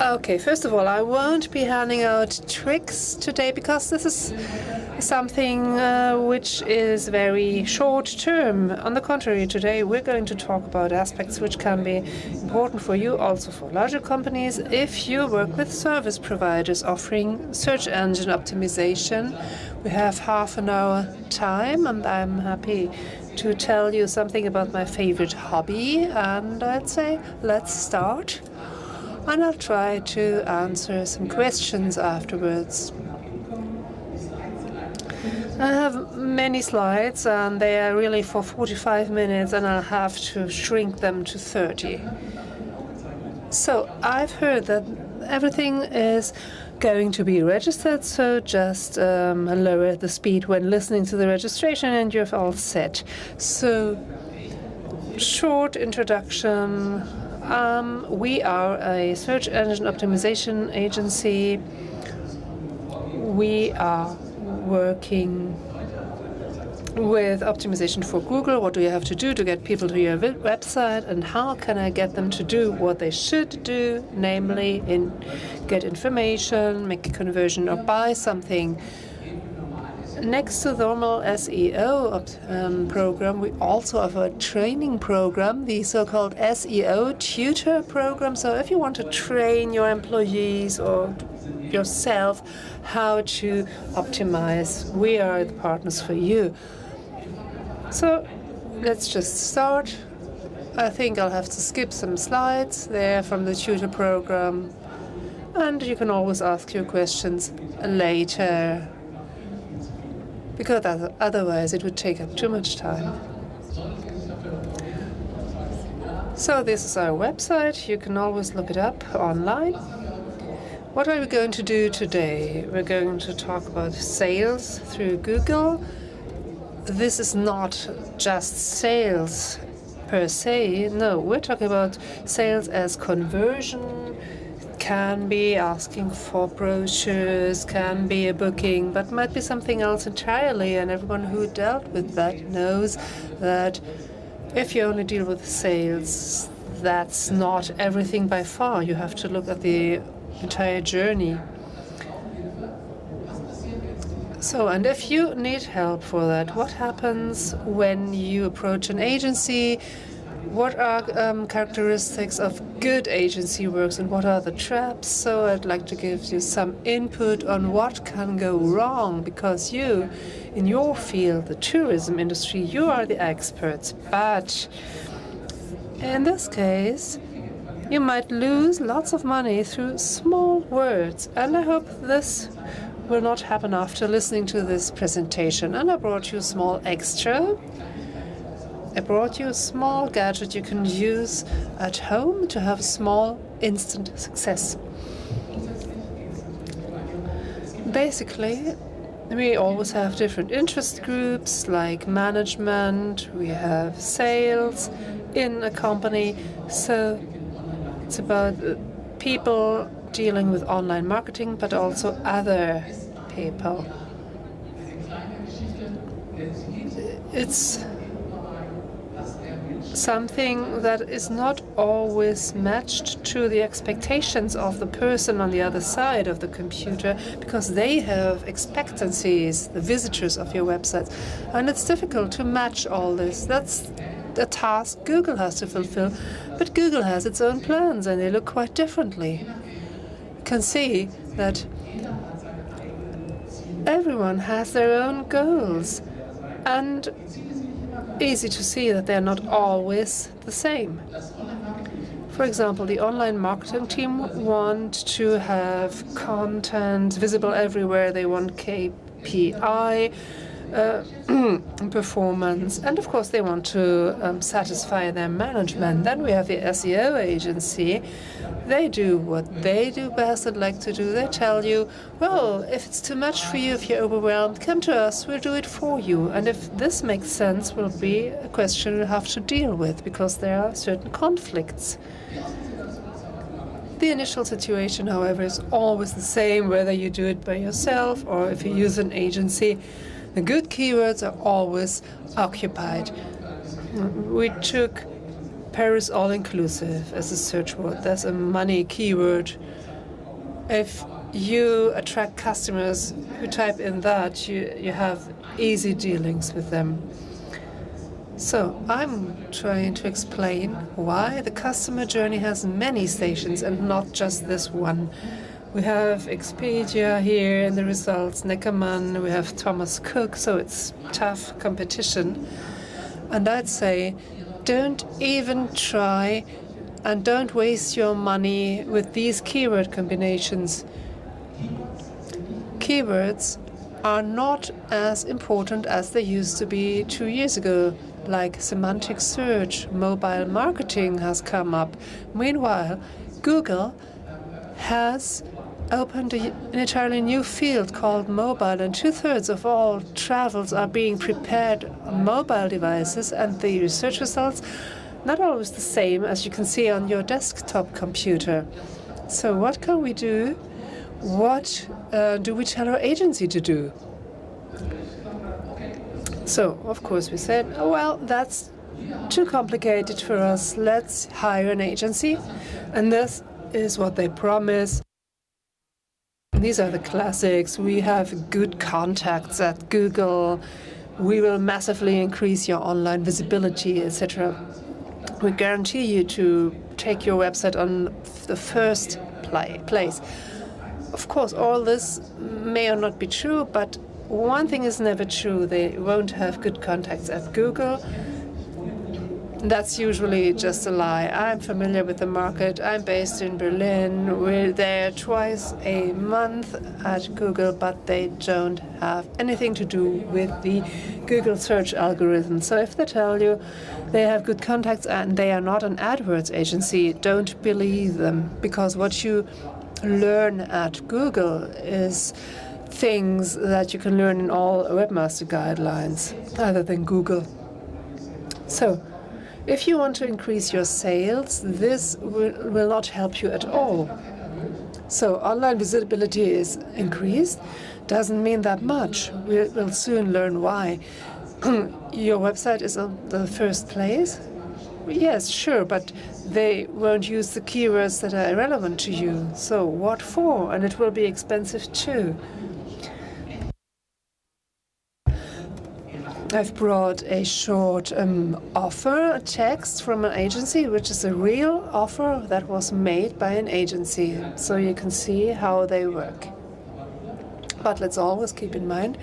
Okay, first of all, I won't be handing out tricks today because this is something which is very short term. On the contrary, today we're going to talk about aspects which can be important for you, also for larger companies, if you work with service providers offering search engine optimization. We have half an hour time, and I'm happy to tell you something about my favorite hobby. And I'd say, let's start. And I'll try to answer some questions afterwards. I have many slides, and they are really for 45 minutes, and I'll have to shrink them to 30. So I've heard that everything is going to be registered, so just lower the speed when listening to the registration, and you're all set. So, short introduction. We are a search engine optimization agency. We are working with optimization for Google. What do you have to do to get people to your website, and how can I get them to do what they should do, namely get information, make a conversion, or buy something. Next to the normal SEO program, we also have a training program, the so-called SEO tutor program. So if you want to train your employees or yourself how to optimize, we are the partners for you. So let's just start. I think I'll have to skip some slides there from the tutor program, and you can always ask your questions later, because otherwise it would take up too much time. So this is our website. You can always look it up online. What are we going to do today? We're going to talk about sales through Google. This is not just sales per se. No, we're talking about sales as conversion. Can be asking for brochures, can be a booking, but might be something else entirely. And everyone who dealt with that knows that if you only deal with sales, that's not everything by far. You have to look at the entire journey. So, and if you need help for that, what happens when you approach an agency? What are characteristics of good agency works, and what are the traps? So I'd like to give you some input on what can go wrong, because you, in your field, the tourism industry, you are the experts. But in this case, you might lose lots of money through small words. And I hope this will not happen after listening to this presentation. And I brought you a small extra. I brought you a small gadget you can use at home to have a small instant success. Basically, we always have different interest groups like management, we have sales in a company. So it's about people dealing with online marketing, but also other people. It's something that is not always matched to the expectations of the person on the other side of the computer, because they have expectancies, the visitors of your websites, and it's difficult to match all this. That's a task Google has to fulfill, but Google has its own plans, and they look quite differently. You can see that everyone has their own goals, and easy to see that they're not always the same. For example, the online marketing team want to have content visible everywhere. They want KPI performance, and of course they want to satisfy their management. Then we have the SEO agency. They do what they do best and like to do. They tell you, well, if it's too much for you, if you're overwhelmed, come to us, we'll do it for you. And if this makes sense, will be a question you have to deal with, because there are certain conflicts. The initial situation, however, is always the same, whether you do it by yourself or if you use an agency. The good keywords are always occupied. We took Paris all-inclusive as a search word. That's a money keyword. If you attract customers who type in that, you have easy dealings with them. So I'm trying to explain why the customer journey has many stations and not just this one. We have Expedia here in the results, Neckermann, we have Thomas Cook, so it's tough competition. And I'd say, don't even try and don't waste your money with these keyword combinations. Keywords are not as important as they used to be 2 years ago, like semantic search, mobile marketing has come up. Meanwhile, Google has opened an entirely new field called mobile, and 2/3 of all travels are being prepared on mobile devices, and the research results not always the same as you can see on your desktop computer. So what can we do? What do we tell our agency to do? So, of course, we said, oh, well, that's too complicated for us. Let's hire an agency. And this is what they promise. These are the classics. We have good contacts at Google. We will massively increase your online visibility, etc. We guarantee you to take your website on the first place. Of course, all this may or not be true, but one thing is never true. They won't have good contacts at Google. That's usually just a lie. I'm familiar with the market. I'm based in Berlin. We're there twice a month at Google, but they don't have anything to do with the Google search algorithm. So if they tell you they have good contacts and they are not an AdWords agency, don't believe them, because what you learn at Google is things that you can learn in all webmaster guidelines other than Google. So if you want to increase your sales, this will not help you at all. So online visibility is increased. Doesn't mean that much. We'll soon learn why. Your website is on the first place? Yes, sure, but they won't use the keywords that are irrelevant to you. So what for? And it will be expensive too. I've brought a short offer text from an agency, which is a real offer that was made by an agency, so you can see how they work. But let's always keep in mind,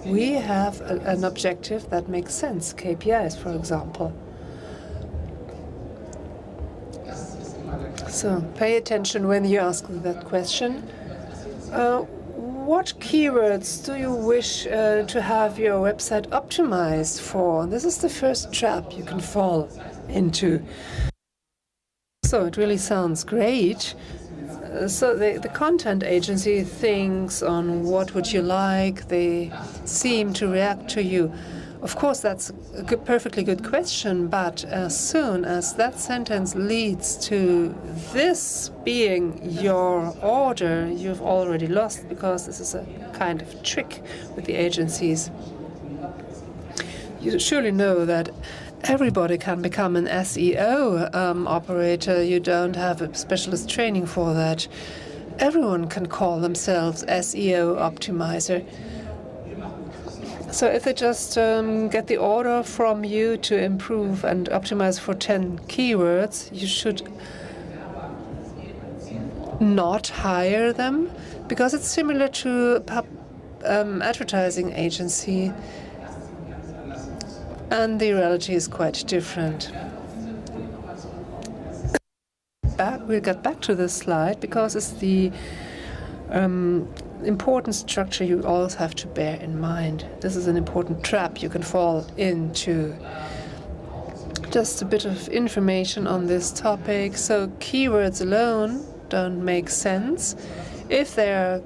we have an objective that makes sense, KPIs, for example. So pay attention when you ask that question. What keywords do you wish to have your website optimized for? This is the first trap you can fall into. So it really sounds great. So the content agency thinks on what would you like. They seem to react to you. Of course, that's a perfectly good question, but as soon as that sentence leads to this being your order, you've already lost, because this is a kind of trick with the agencies. You surely know that everybody can become an SEO operator. You don't have a specialist training for that. Everyone can call themselves SEO optimizer. So if they just get the order from you to improve and optimize for 10 keywords, you should not hire them, because it's similar to advertising agency, and the reality is quite different. We'll get back to this slide, because it's the important structure you always have to bear in mind. This is an important trap you can fall into. Just a bit of information on this topic. So keywords alone don't make sense. If there are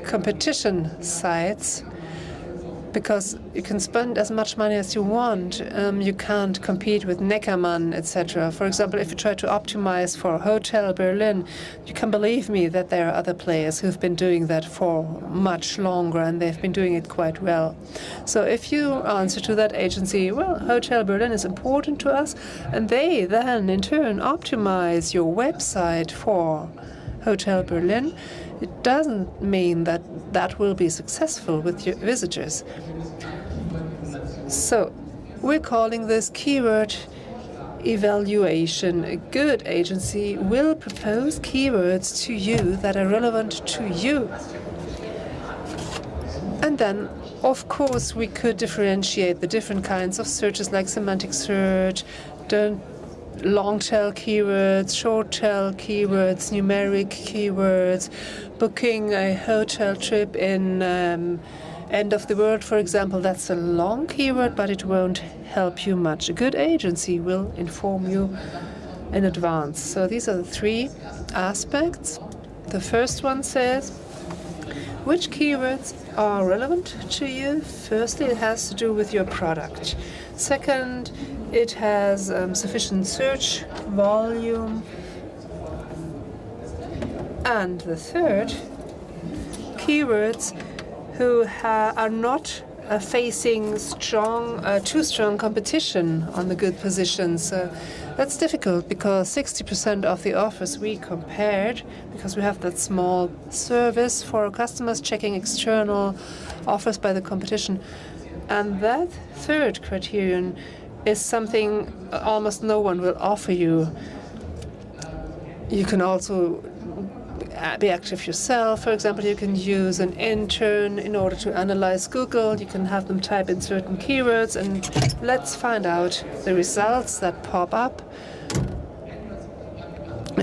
competition sites, because you can spend as much money as you want, you can't compete with Neckermann, etc. For example, if you try to optimize for Hotel Berlin, you can believe me that there are other players who've been doing that for much longer, and they've been doing it quite well. So if you answer to that agency, well, Hotel Berlin is important to us, and they then in turn optimize your website for Hotel Berlin, it doesn't mean that that will be successful with your visitors. So we're calling this keyword evaluation. A good agency will propose keywords to you that are relevant to you. And then, of course, we could differentiate the different kinds of searches like semantic search, long-tail keywords, short-tail keywords, numeric keywords, booking a hotel trip in end of the world, for example. That's a long keyword, but it won't help you much. A good agency will inform you in advance. So these are the three aspects. The first one says, which keywords are relevant to you? Firstly, it has to do with your product. Second, it has sufficient search volume. And the third, keywords who are not facing too strong competition on the good positions. So that's difficult because 60% of the offers we compared, because we have that small service for our customers checking external offers by the competition. And that third criterion is something almost no one will offer you. You can also be active yourself. For example, you can use an intern in order to analyze Google. You can have them type in certain keywords, and let's find out the results that pop up.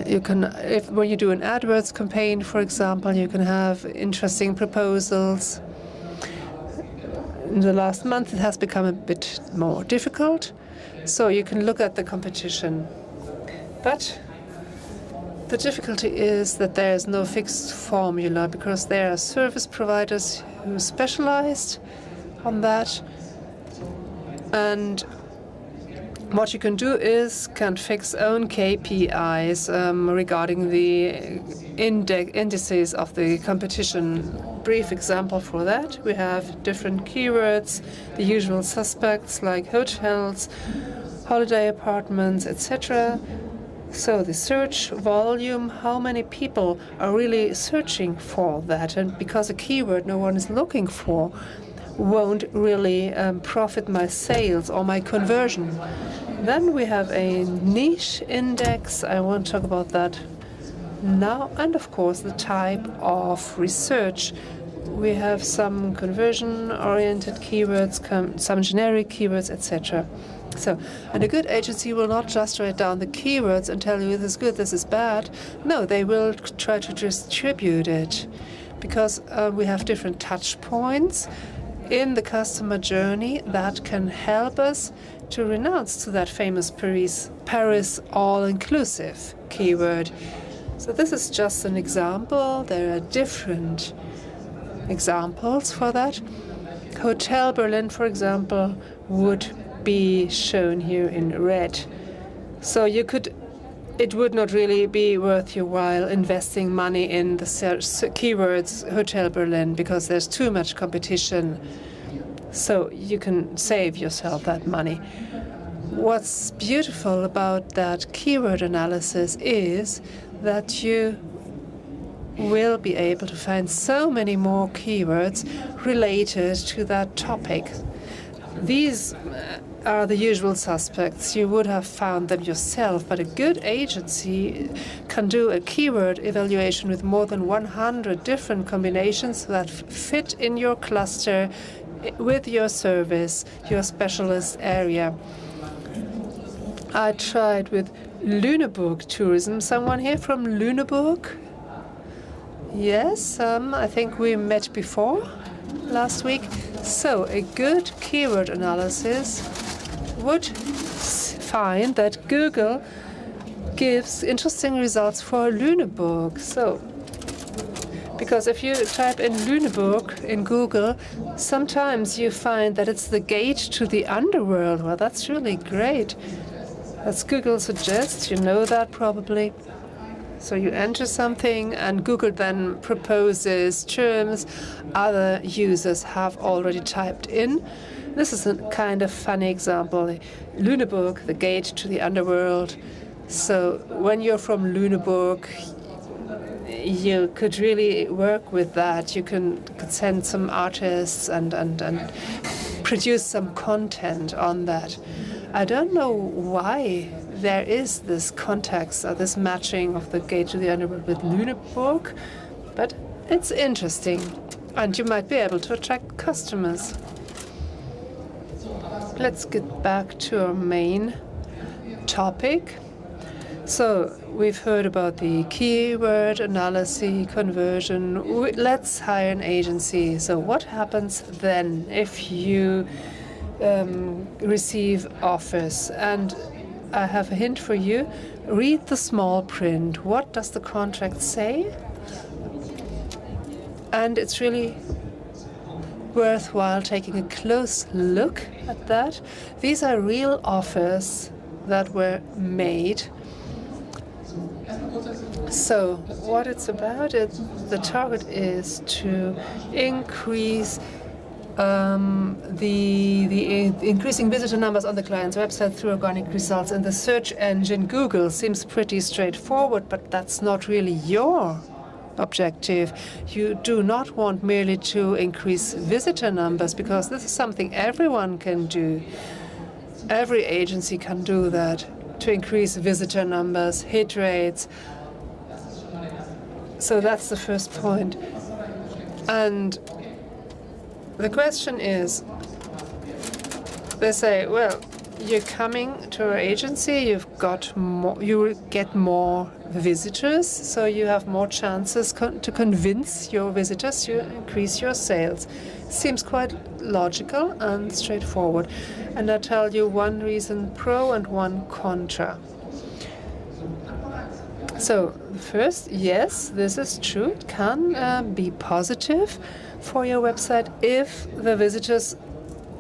You can, when you do an AdWords campaign, for example, you can have interesting proposals. In the last month, it has become a bit more difficult, so you can look at the competition. But the difficulty is that there is no fixed formula, because there are service providers who specialized on that. And what you can do is can fix own KPIs regarding the indices of the competition. Brief example for that, we have different keywords, the usual suspects like hotels, holiday apartments, etc. So the search volume, how many people are really searching for that? And because a keyword no one is looking for won't really profit my sales or my conversion. Then we have a niche index. I won't talk about that now. And of course, the type of research. We have some conversion-oriented keywords, some generic keywords, etc. So, and a good agency will not just write down the keywords and tell you this is good, this is bad. No, they will try to distribute it, because we have different touch points in the customer journey that can help us to renounce to that famous Paris all-inclusive keyword. So this is just an example. There are different examples for that. Hotel Berlin, for example, would be shown here in red. So you could, it would not really be worth your while investing money in the keywords Hotel Berlin, because there's too much competition. So you can save yourself that money. What's beautiful about that keyword analysis is that you will be able to find so many more keywords related to that topic. These are the usual suspects. You would have found them yourself, but a good agency can do a keyword evaluation with more than 100 different combinations that fit in your cluster with your service, your specialist area. I tried with Lüneburg tourism. Someone here from Lüneburg? Yes, I think we met before last week. So a good keyword analysis would find that Google gives interesting results for Lüneburg. So, because if you type in Lüneburg in Google, sometimes you find that it's the gate to the underworld. Well, that's really great. As Google suggests, you know that probably. So you enter something, and Google then proposes terms other users have already typed in. This is a kind of funny example. Lüneburg, the gate to the underworld. So when you're from Lüneburg, you could really work with that. You could send some artists and produce some content on that. I don't know why there is this context or this matching of the gate to the underworld with Lüneburg, but it's interesting, and you might be able to attract customers. Let's get back to our main topic. So we've heard about the keyword analysis, conversion. Let's hire an agency. So what happens then if you receive offers? And I have a hint for you. Read the small print. What does the contract say? And it's really worthwhile taking a close look at that. These are real offers that were made. So what it's about, the target is to increase the increasing visitor numbers on the client's website through organic results. And the search engine Google seems pretty straightforward, but that's not really your objective. You do not want merely to increase visitor numbers, because this is something everyone can do. Every agency can do that, to increase visitor numbers, hit rates. So that's the first point. And the question is, they say, well, you're coming to our agency, you will get more visitors, so you have more chances to convince your visitors to increase your sales. Seems quite logical and straightforward. And I tell you one reason pro and one contra. So first, yes, this is true. It can be positive for your website if the visitors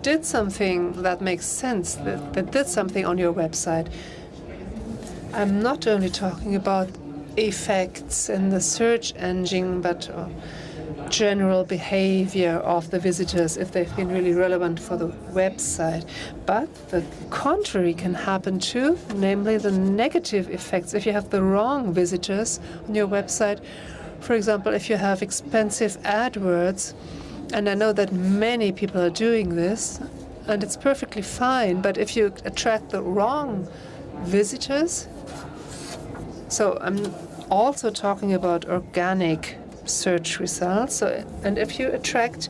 did something that makes sense, that did something on your website. I'm not only talking about effects in the search engine, but general behavior of the visitors, if they've been really relevant for the website. But the contrary can happen too, namely the negative effects. If you have the wrong visitors on your website, for example, if you have expensive AdWords, and I know that many people are doing this, and it's perfectly fine, but if you attract the wrong visitors, so I'm also talking about organic search results. And if you attract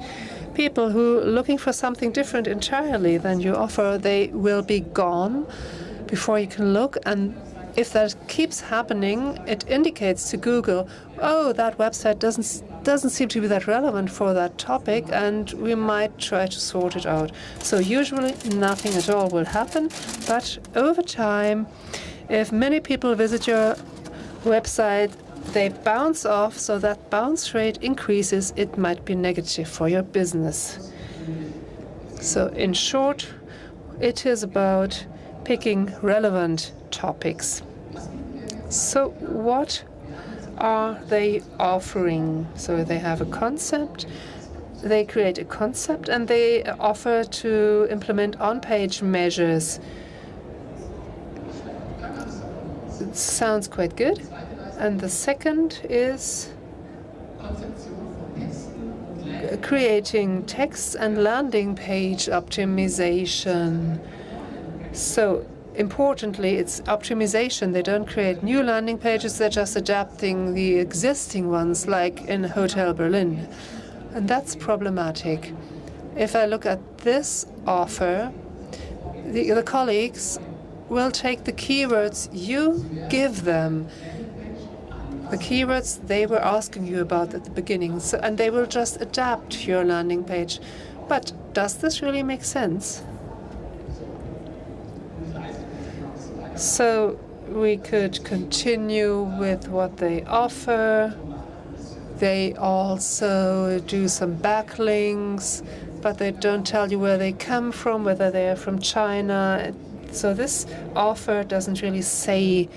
people who are looking for something different entirely than you offer, they will be gone before you can look. And if that keeps happening, it indicates to Google, oh, that website doesn't seem to be that relevant for that topic, and we might try to sort it out. So usually nothing at all will happen, but over time, if many people visit your website, they bounce off, so that bounce rate increases. It might be negative for your business. So in short, it is about picking relevant topics. So what are they offering? So they have a concept, they create a concept, and they offer to implement on-page measures. It sounds quite good. And the second is creating text and landing page optimization. So importantly, it's optimization. They don't create new landing pages, they're just adapting the existing ones, like in Hotel Berlin. And that's problematic. If I look at this offer, the colleagues will take the keywords you give them, the keywords they were asking you about at the beginning, and they will just adapt your landing page. But does this really make sense? So we could continue with what they offer. They also do some backlinks, but they don't tell you where they come from, whether they are from China. So this offer doesn't really say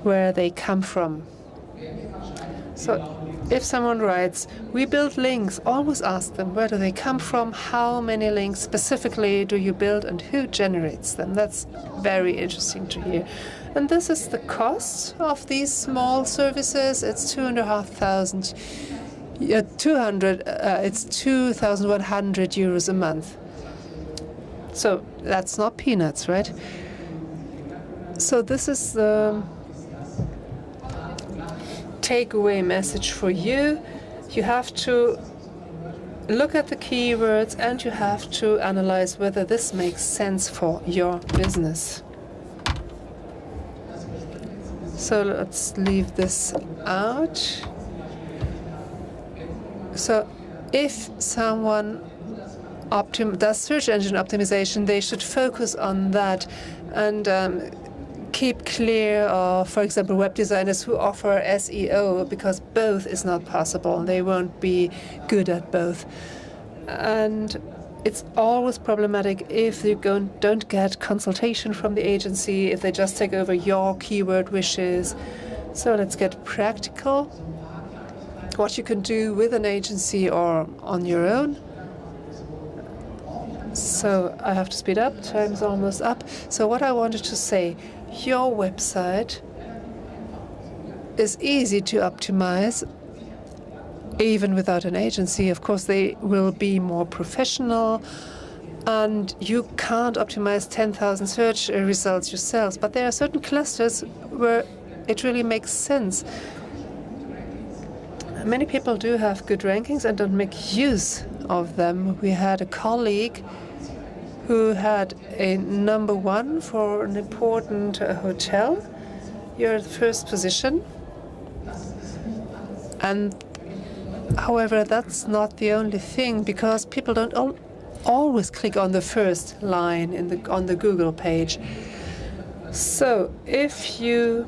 where they come from. So if someone writes, we build links, always ask them, where do they come from? How many links specifically do you build, and who generates them? That's very interesting to hear. And this is the cost of these small services. It's 2,500. It's 2,100 euros a month. So that's not peanuts, right? So this is the takeaway message for you. You have to look at the keywords and you have to analyze whether this makes sense for your business. So let's leave this out. So if someone does search engine optimization, they should focus on that and keep clear of, for example, web designers who offer SEO, because both is not possible. They won't be good at both. And it's always problematic if you don't get consultation from the agency, if they just take over your keyword wishes. So let's get practical. What you can do with an agency or on your own. So I have to speed up. Time's almost up. So what I wanted to say, your website is easy to optimize, even without an agency. Of course, they will be more professional, and you can't optimize 10,000 search results yourselves. But there are certain clusters where it really makes sense. Many people do have good rankings and don't make use of them. We had a colleague who had a #1 for an important hotel. You're at the first position. And however, that's not the only thing, because people don't always click on the first line on the Google page. So if you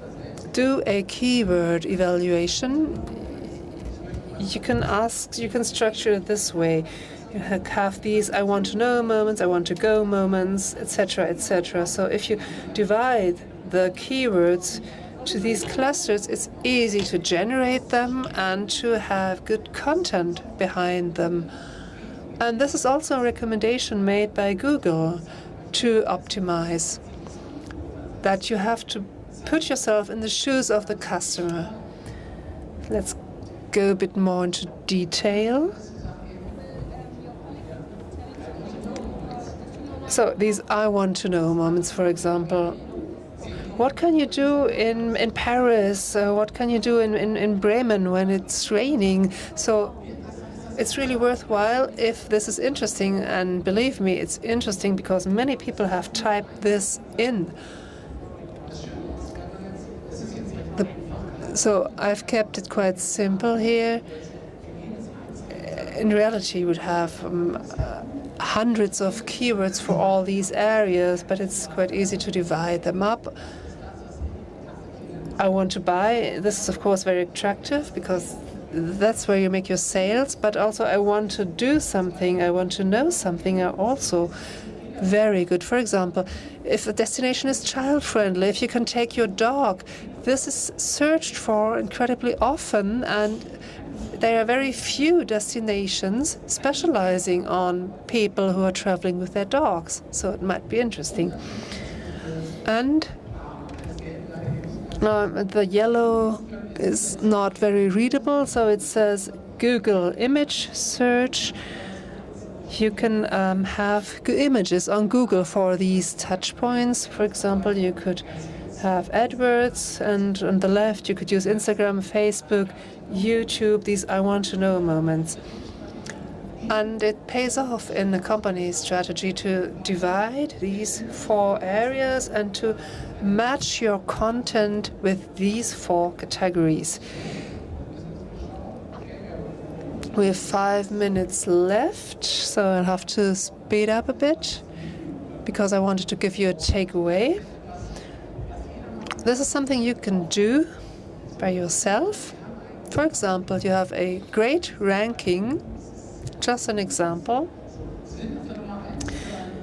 do a keyword evaluation, you can structure it this way. You have these I want to know moments, I want to go moments, etc., etc. So if you divide the keywords to these clusters, it's easy to generate them and to have good content behind them. And this is also a recommendation made by Google to optimize, that you have to put yourself in the shoes of the customer. Let's go a bit more into detail. So these I want to know moments, for example. What can you do in Paris? What can you do in Bremen when it's raining? So it's really worthwhile if this is interesting. And believe me, it's interesting because many people have typed this in. So I've kept it quite simple here. In reality, you would have hundreds of keywords for all these areas, but it's quite easy to divide them up. I want to buy. This is, of course, very attractive because that's where you make your sales. But also, I want to do something. I want to know something are also very good. For example, if a destination is child-friendly, if you can take your dog, this is searched for incredibly often, and there are very few destinations specializing on people who are traveling with their dogs. So it might be interesting. And the yellow is not very readable, so it says Google image search. You can have images on Google for these touch points. For example, you could have AdWords, and on the left you could use Instagram, Facebook, YouTube, these I want to know moments. And it pays off in the company's strategy to divide these 4 areas and to match your content with these 4 categories. We have 5 minutes left, so I'll have to speed up a bit because I wanted to give you a takeaway. This is something you can do by yourself. For example, you have a great ranking. Just an example.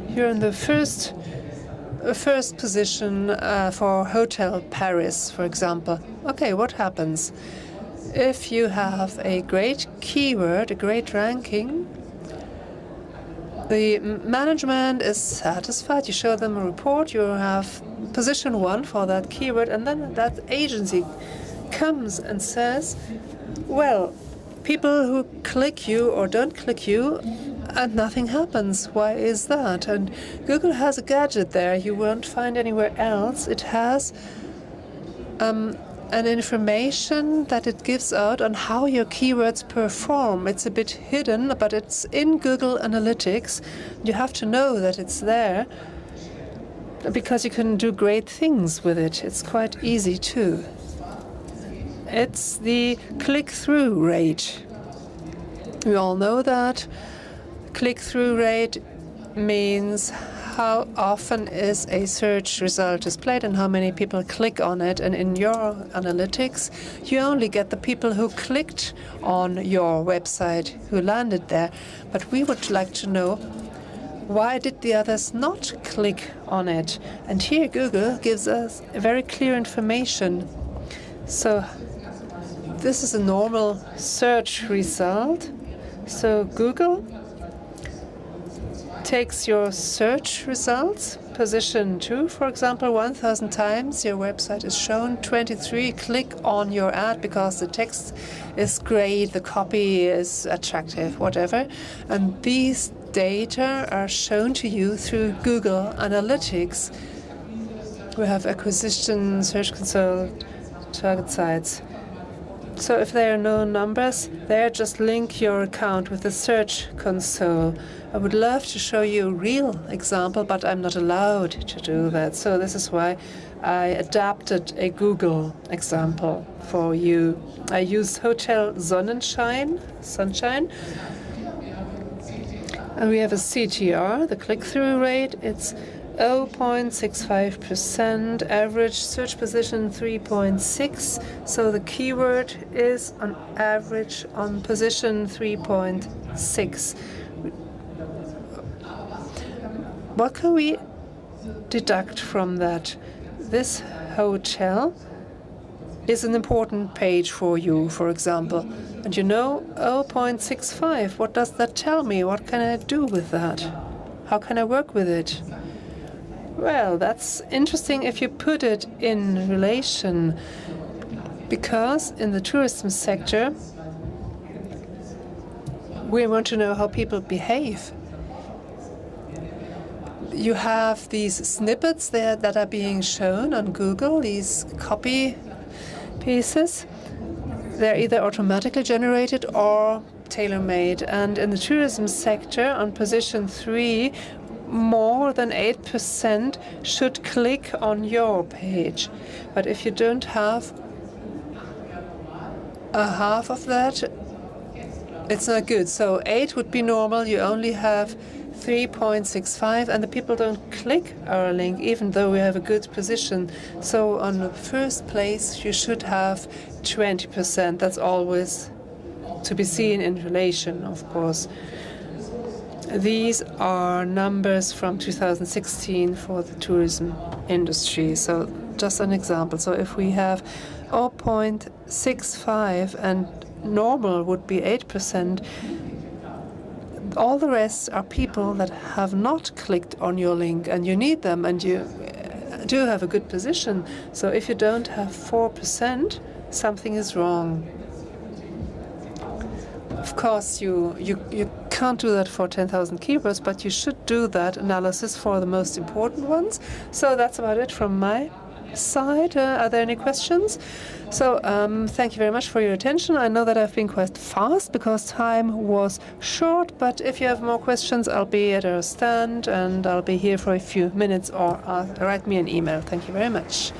You're in the first position for Hotel Paris, for example. Okay, what happens? If you have a great keyword, a great ranking, the management is satisfied. You show them a report. You have position 1 for that keyword, and then that agency comes and says, well, people who click you or don't click you, and nothing happens. Why is that? And Google has a gadget there you won't find anywhere else. It has an information that it gives out on how your keywords perform. It's a bit hidden, but it's in Google Analytics. You have to know that it's there because you can do great things with it. It's quite easy too. It's the click-through rate. We all know that. Click-through rate means how often is a search result displayed and how many people click on it. And in your analytics, you only get the people who clicked on your website, who landed there. But we would like to know, why did the others not click on it? And here Google gives us very clear information. So this is a normal search result. So Google takes your search results, position 2, for example, 1,000 times your website is shown, 23 click on your ad because the text is great, the copy is attractive, whatever. And these data are shown to you through Google Analytics. We have acquisition, search console, target sites. So if there are no numbers there, just link your account with the search console. I would love to show you a real example, but I'm not allowed to do that. So this is why I adapted a Google example for you. I used Hotel Sonnenschein, Sunshine. And we have a CTR, the click-through rate. It's 0.65%, average search position 3.6. So the keyword is on average on position 3.6. What can we deduct from that? This hotel is an important page for you, for example. And you know, 0.65, what does that tell me? What can I do with that? How can I work with it? Well, that's interesting if you put it in relation, because in the tourism sector, we want to know how people behave. You have these snippets there that are being shown on Google, these copy pieces. They're either automatically generated or tailor-made. And in the tourism sector, on position 3, more than 8% should click on your page. But if you don't have a half of that, it's not good. So 8 would be normal. You only have 3.65, and the people don't click our link, even though we have a good position. So on the first place, you should have 20%. That's always to be seen in relation, of course. These are numbers from 2016 for the tourism industry. So just an example. So if we have 0.65 and normal would be 8%, all the rest are people that have not clicked on your link, and you need them, and you do have a good position. So if you don't have 4%, something is wrong. Of course, you can't do that for 10,000 keywords, but you should do that analysis for the most important ones. So that's about it from my side. Are there any questions? So thank you very much for your attention. I know that I've been quite fast because time was short, but if you have more questions, I'll be at our stand and I'll be here for a few minutes, or write me an email. Thank you very much.